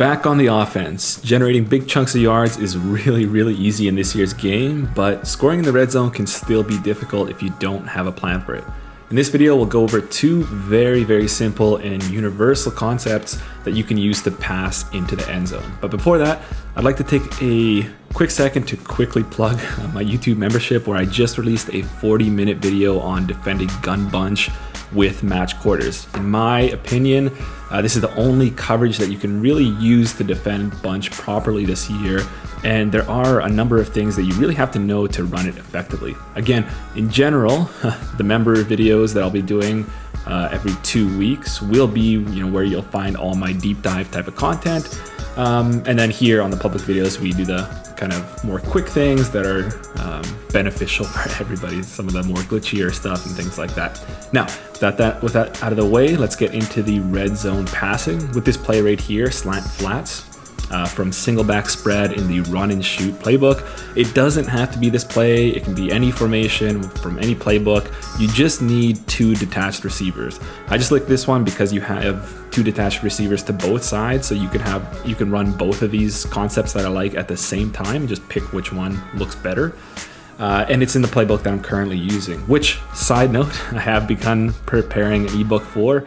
back on the offense. Generating big chunks of yards is really easy in this year's game, but scoring in the red zone can still be difficult if you don't have a plan for it. In this video, we'll go over two very simple and universal concepts that you can use to pass into the end zone. But before that, I'd like to take a quick second to quickly plug my YouTube membership, where I just released a 40-minute video on defending gun bunch with match quarters. In my opinion, this is the only coverage that you can really use to defend bunch properly this year, and there are a number of things that you really have to know to run it effectively. Again, in general, the member videos that I'll be doing every 2 weeks will be where you'll find all my deep dive type of content, and then here on the public videos we do the kind of more quick things that are beneficial for everybody, some of the more glitchier stuff and things like that. Now, with that out of the way, let's get into the red zone passing with this play right here, slant flats. From single back spread in the run and shoot playbook. It doesn't have to be this play. It can be any formation from any playbook. You just need two detached receivers. I just like this one because you have two detached receivers to both sides, so you can run both of these concepts that I like at the same time. Just pick which one looks better. And it's in the playbook that I'm currently using, which, side note, I have begun preparing an ebook for,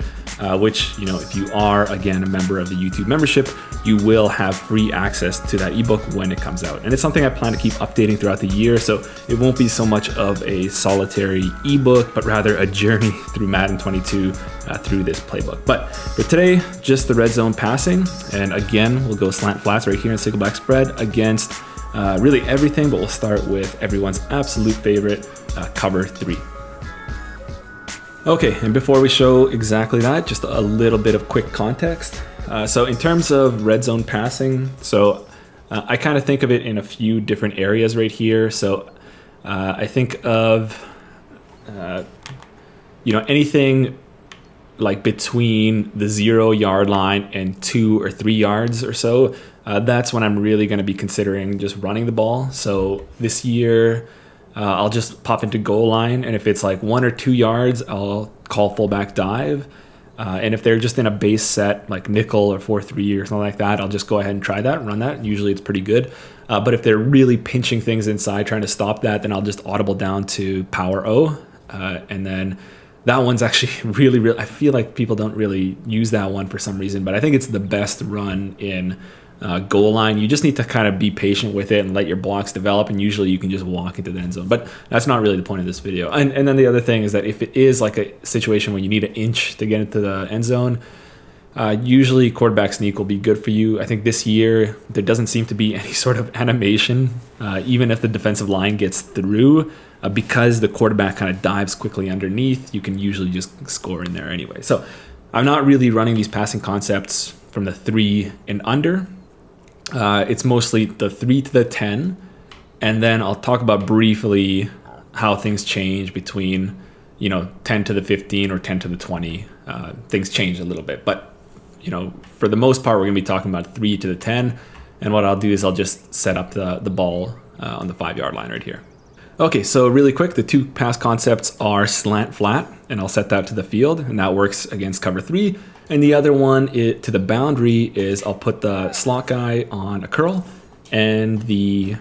which, if you are, again, a member of the YouTube membership, you will have free access to that ebook when it comes out. And it's something I plan to keep updating throughout the year, so it won't be so much of a solitary ebook, but rather a journey through Madden 22 through this playbook. But for today, just the red zone passing. And again, we'll go slant flats right here in single back spread against really everything, but we'll start with everyone's absolute favorite, cover 3. Okay, and before we show exactly that, just a little bit of quick context. So in terms of red zone passing, I kind of think of it in a few different areas right here. So I think of anything like between the 0-yard line and 2 or 3 yards or so. That's when I'm really going to be considering just running the ball. So this year, I'll just pop into goal line, and if it's like 1 or 2 yards, I'll call fullback dive. And if they're just in a base set like nickel or 4-3 or something like that, I'll just go ahead and try that, run that. Usually it's pretty good. But if they're really pinching things inside, trying to stop that, then I'll just audible down to power O. And then that one's actually really, I feel like people don't really use that one for some reason, but I think it's the best run in goal line. You just need to kind of be patient with it and let your blocks develop, and usually you can just walk into the end zone. But that's not really the point of this video. And then the other thing is that if it is like a situation where you need an inch to get into the end zone, usually quarterback sneak will be good for you. I think this year there doesn't seem to be any sort of animation, even if the defensive line gets through, because the quarterback kind of dives quickly underneath. You can usually just score in there anyway. So I'm not really running these passing concepts from the 3 and under. It's mostly the 3 to the 10, and then I'll talk about briefly how things change between 10 to the 15 or 10 to the 20. Things change a little bit, but for the most part, we're gonna be talking about 3 to the 10. And what I'll do is I'll just set up the ball on the 5-yard line right here. Okay, so really quick, the two pass concepts are slant flat, and I'll set that to the field, and that works against cover 3. And the other one to the boundary is I'll put the slot guy on a curl, and the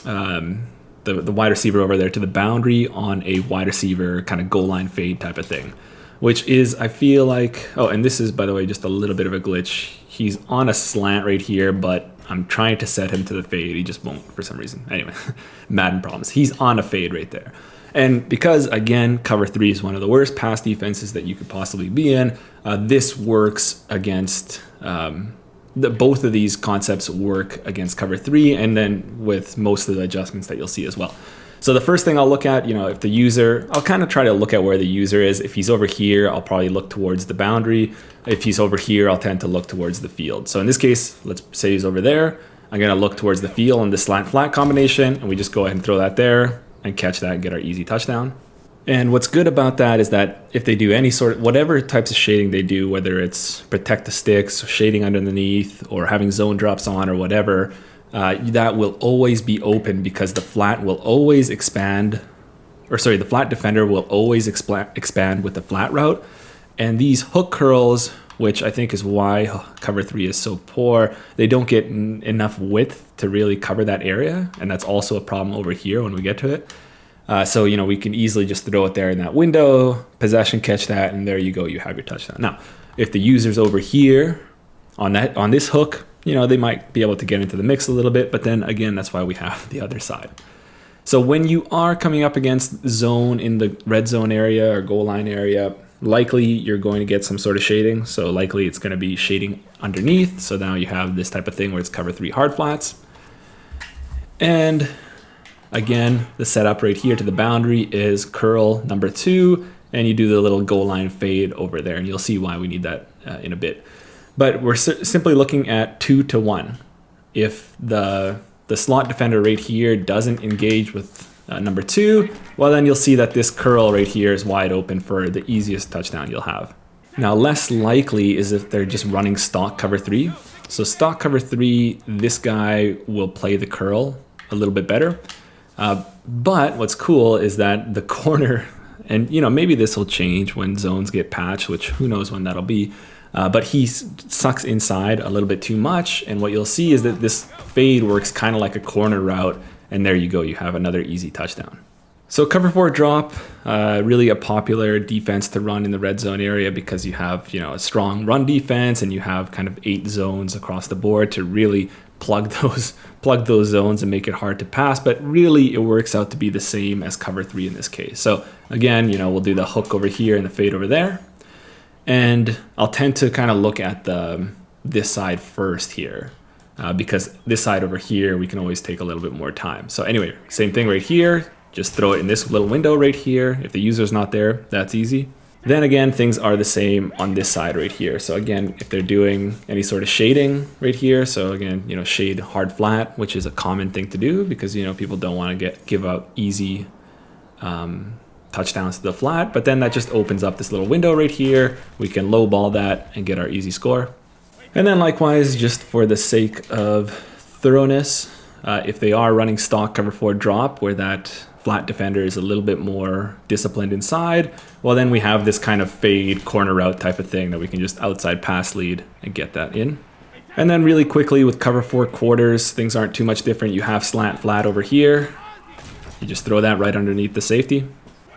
wide receiver over there to the boundary on a wide receiver kind of goal line fade type of thing, which is, I feel like, and this is, by the way, just a little bit of a glitch. He's on a slant right here, but I'm trying to set him to the fade. He just won't for some reason. Anyway, Madden problems. He's on a fade right there. And because, again, cover 3 is one of the worst pass defenses that you could possibly be in, this works against, both of these concepts work against cover 3, and then with most of the adjustments that you'll see as well. So the first thing I'll look at, if the user, I'll kind of try to look at where the user is. If he's over here, I'll probably look towards the boundary. If he's over here, I'll tend to look towards the field. So in this case, let's say he's over there. I'm going to look towards the field in the slant flat combination, and we just go ahead and throw that there and catch that and get our easy touchdown. And what's good about that is that if they do any sort of, whatever types of shading they do, whether it's protect the sticks, shading underneath, or having zone drops on or whatever, that will always be open, because the flat will always expand, the flat defender will always expand with the flat route. And these hook curls which I think is why cover 3 is so poor. They don't get enough width to really cover that area, and that's also a problem over here when we get to it. So, you know, we can easily just throw it there in that window, possession, catch that, and there you go, you have your touchdown. Now, if the user's over here on this hook, you know, they might be able to get into the mix a little bit, but then again, that's why we have the other side. So when you are coming up against zone in the red zone area or goal line area, likely you're going to get some sort of shading. So likely it's going to be shading underneath. So now you have this type of thing where it's cover 3 hard flats. And again, the setup right here to the boundary is curl number 2, and you do the little goal line fade over there, and you'll see why we need that in a bit. But we're simply looking at 2 to 1. If the slot defender right here doesn't engage with number 2, well then you'll see that this curl right here is wide open for the easiest touchdown you'll have. Now less likely is if they're just running stock cover 3. So stock cover 3, this guy will play the curl a little bit better. But what's cool is that the corner, and you know, maybe this will change when zones get patched, which who knows when that'll be. But he sucks inside a little bit too much, and what you'll see is that this fade works kind of like a corner route, and there you go, you have another easy touchdown. So cover 4 drop, really a popular defense to run in the red zone area because you have, you know, a strong run defense and you have kind of 8 zones across the board to really plug those zones and make it hard to pass. But really it works out to be the same as cover 3 in this case. So again, you know, we'll do the hook over here and the fade over there. And I'll tend to kind of look at this side first here because this side over here, we can always take a little bit more time. So anyway, same thing right here. Just throw it in this little window right here. If the user's not there, that's easy. Then again, things are the same on this side right here. So again, if they're doing any sort of shading right here, so again, you know, shade hard flat, which is a common thing to do because, you know, people don't want to give up easy touchdowns to the flat, but then that just opens up this little window right here. We can low ball that and get our easy score. And then likewise, just for the sake of thoroughness, if they are running stock cover 4 drop where that flat defender is a little bit more disciplined inside, well then we have this kind of fade corner route type of thing that we can just outside pass lead and get that in. And then really quickly with cover 4 quarters, things aren't too much different. You have slant flat over here. You just throw that right underneath the safety.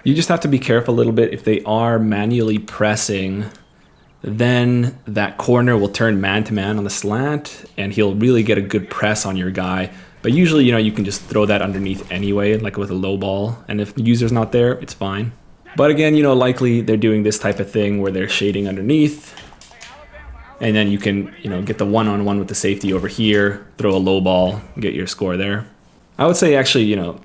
You just have to be careful a little bit. If they are manually pressing, then that corner will turn man-to-man on the slant, and he'll really get a good press on your guy. But usually, you know, you can just throw that underneath anyway, like with a low ball. And if the user's not there, it's fine. But again, you know, likely they're doing this type of thing where they're shading underneath. And then you can, you know, get the one-on-one with the safety over here, throw a low ball, get your score there. I would say actually, you know,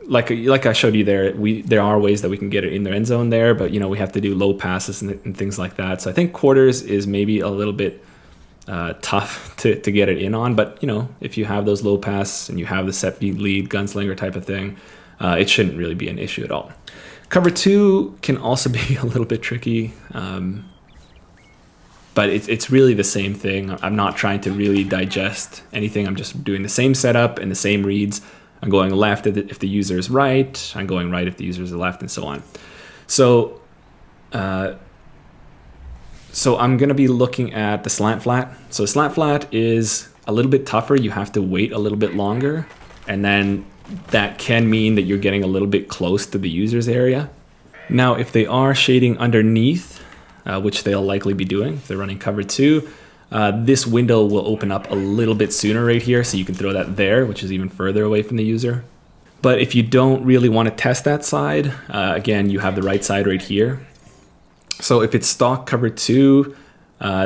like I showed you there are ways that we can get it in the end zone there, but you know, we have to do low passes and things like that. So I think quarters is maybe a little bit tough to get it in on, but you know, if you have those low pass and you have the set beat lead gunslinger type of thing, it shouldn't really be an issue at all. Cover 2 can also be a little bit tricky, but it's really the same thing. I'm not trying to really digest anything. I'm just doing the same setup and the same reads. I'm going left if the user is right. I'm going right if the user is left, and so on. So, so I'm going to be looking at the slant flat. So slant flat is a little bit tougher. You have to wait a little bit longer, and then that can mean that you're getting a little bit close to the user's area. Now, if they are shading underneath, which they'll likely be doing if they're running cover 2, this window will open up a little bit sooner right here, so you can throw that there, which is even further away from the user. But if you don't really want to test that side, again, you have the right side right here. So if it's stock cover 2,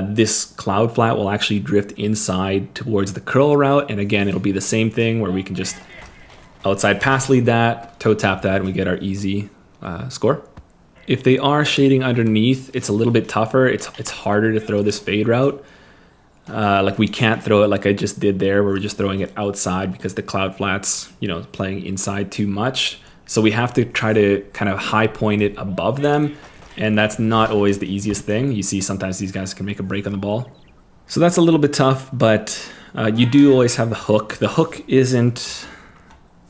this cloud flat will actually drift inside towards the curl route, and again, it'll be the same thing where we can just outside pass lead that, toe tap that, and we get our easy score. If they are shading underneath, it's a little bit tougher. It's harder to throw this fade route. Like we can't throw it like I just did there, where we're just throwing it outside because the cloud flats, you know, playing inside too much. So we have to try to kind of high point it above them, and that's not always the easiest thing. You see sometimes these guys can make a break on the ball. So that's a little bit tough, but you do always have the hook. The hook isn't,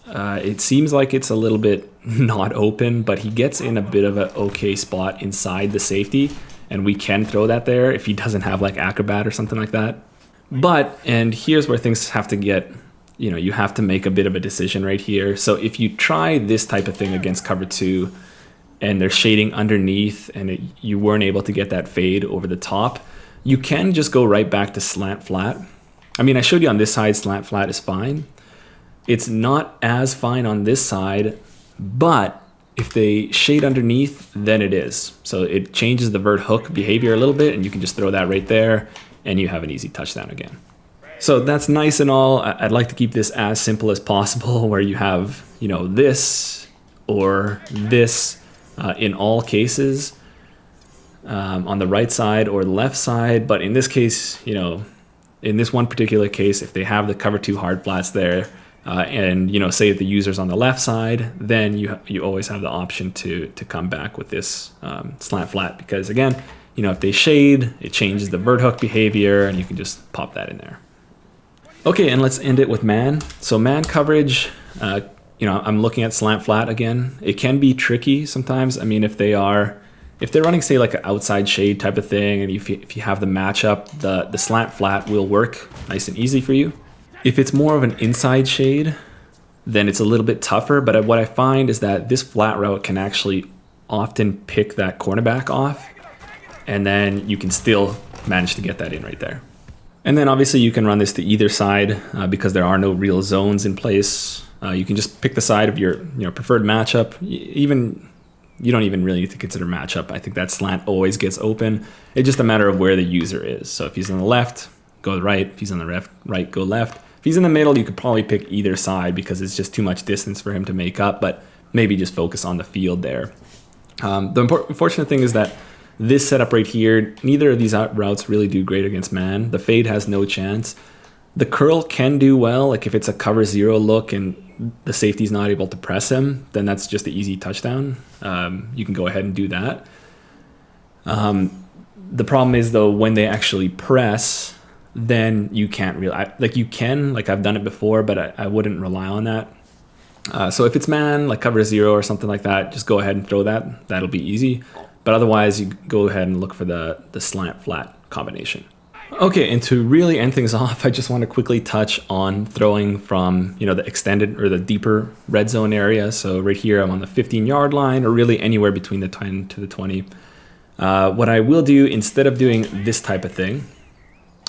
it seems like it's a little bit not open, but he gets in a bit of an okay spot inside the safety. and we can throw that there if he doesn't have like acrobat or something like that. But, and here's where things have to get, you have to make a bit of a decision right here. So if you try this type of thing against cover 2 and they're shading underneath and you weren't able to get that fade over the top, you can just go right back to slant flat. I mean, I showed you on this side, slant flat is fine. It's not as fine on this side, but if they shade underneath, then it is. So it changes the vert hook behavior a little bit, and you can just throw that right there, and you have an easy touchdown again. So that's nice and all. I'd like to keep this as simple as possible, where you have, this or this in all cases on the right side or the left side. But in this case, in this one particular case, if they have the cover 2 hard flats there, and say if the user's on the left side, then you always have the option to come back with this slant flat, because again, if they shade, it changes the vert hook behavior, and you can just pop that in there. Okay, and let's end it with man. So man coverage, I'm looking at slant flat again. It can be tricky sometimes. I mean, if they're running, say, like an outside shade type of thing, and if you have the matchup, the slant flat will work nice and easy for you. If it's more of an inside shade, then it's a little bit tougher. But what I find is that this flat route can actually often pick that cornerback off, and then you can still manage to get that in right there. And then obviously you can run this to either side because there are no real zones in place. You can just pick the side of your preferred matchup. You don't even really need to consider matchup. I think that slant always gets open. It's just a matter of where the user is. So if he's on the left, go right. If he's on the right, go left. If he's in the middle, you could probably pick either side because it's just too much distance for him to make up, but maybe just focus on the field there. The unfortunate thing is that this setup right here, neither of these routes really do great against man. The fade has no chance. The curl can do well, like if it's a cover 0 look and the safety's not able to press him, then that's just an easy touchdown. You can go ahead and do that. The problem is, though, when they actually press, then you can't really, I've done it before, but I wouldn't rely on that. So if it's man, like cover 0 or something like that, just go ahead and throw that. That'll be easy. But otherwise, you go ahead and look for the slant flat combination. Okay, and to really end things off, I just want to quickly touch on throwing from the extended or the deeper red zone area. So right here, I'm on the 15-yard line, or really anywhere between the 10 to the 20. What I will do, instead of doing this type of thing,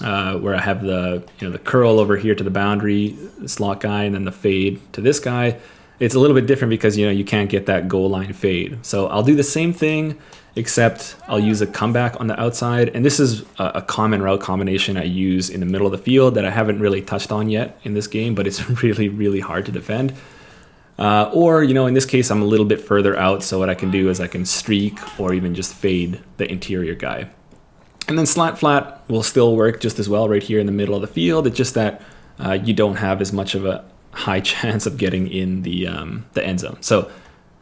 where I have the curl over here to the boundary slot guy and then the fade to this guy, it's a little bit different because you can't get that goal line fade. So I'll do the same thing, except I'll use a comeback on the outside, and this is a common route combination I use in the middle of the field that I haven't really touched on yet in this game, but it's really, really hard to defend. Or in this case, I'm a little bit further out, so what I can do is I can streak or even just fade the interior guy. And then slant flat will still work just as well right here in the middle of the field. It's just that you don't have as much of a high chance of getting in the end zone. So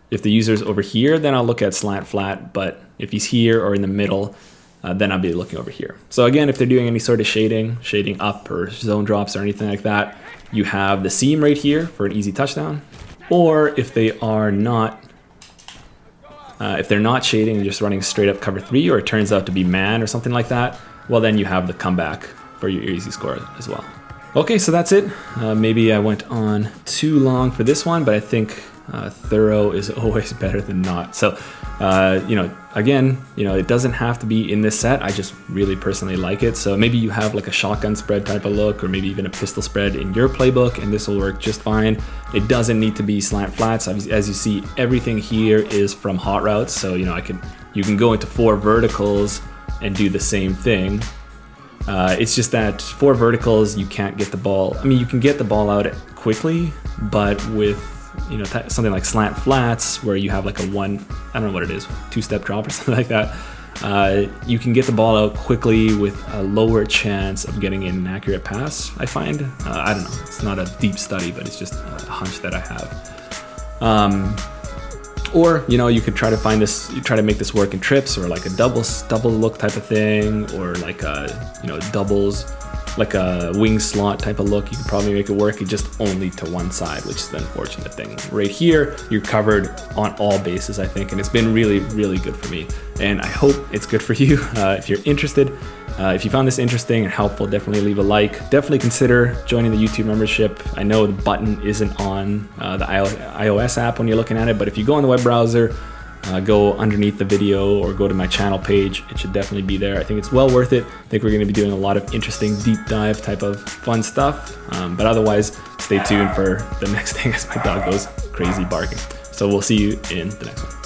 if the user's over here, then I'll look at slant flat, but if he's here or in the middle, then I'll be looking over here. So again, if they're doing any sort of shading up or zone drops or anything like that, you have the seam right here for an easy touchdown. Or if they are not, if they're not shading and just running straight up cover 3, or it turns out to be man or something like that, well, then you have the comeback for your easy score as well. Okay, so that's it. Maybe I went on too long for this one, but I think thorough is always better than not. So, again, it doesn't have to be in this set. I just really personally like it. So maybe you have like a shotgun spread type of look, or maybe even a pistol spread in your playbook, and this will work just fine. It doesn't need to be slant flats. As you see, everything here is from hot routes. So, you can go into 4 verticals and do the same thing. It's just that 4 verticals, you can't get the ball. I mean, you can get the ball out quickly, but with something like slant flats, where you have like I don't know what it is, 2-step drop or something like that, you can get the ball out quickly with a lower chance of getting an accurate pass, I find. I don't know, it's not a deep study, but it's just a hunch that I have. Or, you know, you could try to find this, you try to make this work in trips, or like a double look type of thing, or like a, you know, doubles, like a wing slot type of look. You could probably make it work just only to one side, which is the unfortunate thing. Right here, you're covered on all bases, I think, and it's been really, really good for me. And I hope it's good for you. If you're interested, if you found this interesting and helpful, definitely leave a like. Definitely consider joining the YouTube membership. I know the button isn't on the iOS app when you're looking at it, but if you go on the web browser, go underneath the video or go to my channel page, it should definitely be there. I think it's well worth it. I think we're going to be doing a lot of interesting deep dive type of fun stuff. But otherwise, stay tuned for the next thing as my dog goes crazy barking. So we'll see you in the next one.